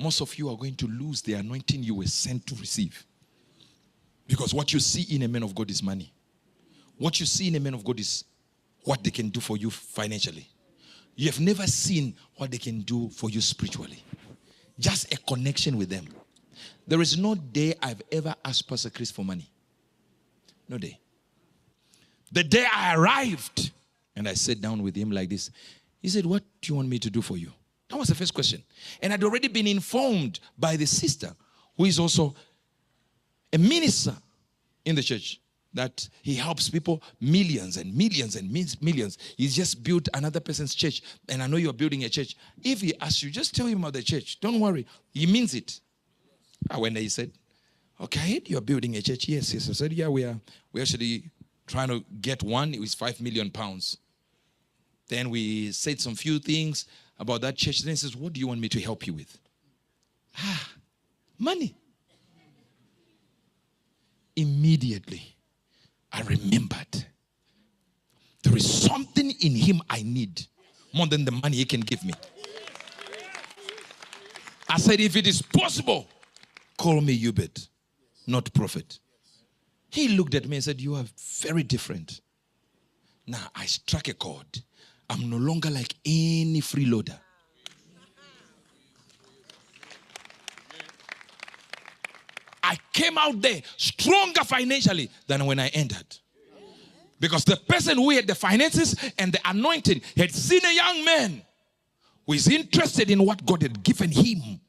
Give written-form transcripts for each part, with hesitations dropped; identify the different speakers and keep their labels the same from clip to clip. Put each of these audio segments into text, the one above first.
Speaker 1: most of you are going to lose the anointing you were sent to receive. Because what you see in a man of God is money. What you see in a man of God is what they can do for you financially. You have never seen what they can do for you spiritually. Just a connection with them. There is no day I've ever asked Pastor Chris for money. No day. The day I arrived and I sat down with him like this, he said, what do you want me to do for you? That was the first question. And I'd already been informed by the sister, who is also a minister in the church, that he helps people millions and millions and millions. He's just built another person's church, and I know you're building a church. If he asks you, just tell him about the church. Don't worry. He means it. When he said, okay, you're building a church. Yes. I said, yeah, we're actually trying to get one. It was 5 million pounds. Then we said some few things about that church. Then he says, what do you want me to help you with? Money. Immediately, I remembered there is something in him I need more than the money he can give me. I said, if it is possible, call me Uebert, not prophet. He looked at me and said, you are very different. Now I struck a chord. I'm no longer like any freeloader. I came out there stronger financially than when I entered. Because the person who had the finances and the anointing had seen a young man who is interested in what God had given him,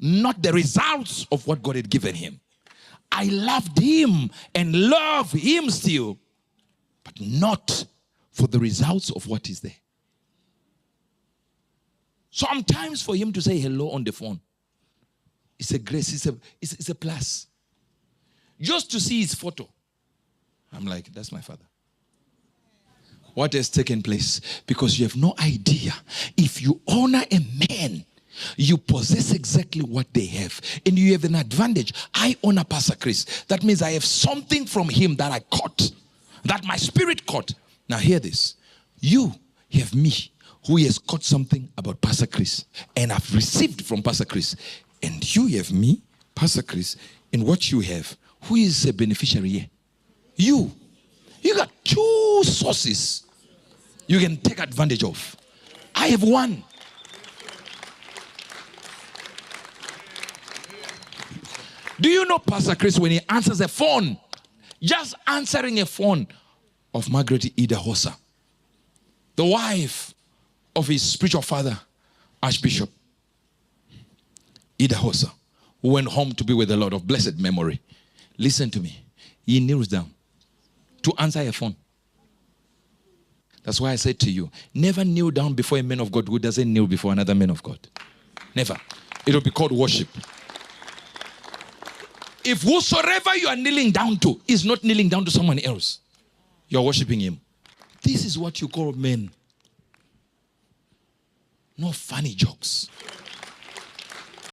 Speaker 1: not the results of what God had given him. I loved him and love him still, but not for the results of what is there. Sometimes for him to say hello on the phone, it's a grace, it's a plus. Just to see his photo, I'm like, that's my father. What has taken place? Because you have no idea. If you honor a man, you possess exactly what they have. And you have an advantage. I honor Pastor Chris. That means I have something from him that I caught. That my spirit caught. Now hear this. You have me, who has caught something about Pastor Chris. And I've received from Pastor Chris. And you have me, Pastor Chris, in what you have. Who is a beneficiary here? You. You got two sources you can take advantage of. I have one. Do you know Pastor Chris, when he answers a phone, just answering a phone of Margaret Idahosa, the wife of his spiritual father, Archbishop Idahosa, who went home to be with the Lord of blessed memory. Listen to me. He kneels down to answer a phone. That's why I said to you, never kneel down before a man of God who doesn't kneel before another man of God. Never. It will be called worship. If whosoever you are kneeling down to is not kneeling down to someone else, you're worshiping him. This is what you call men. No funny jokes.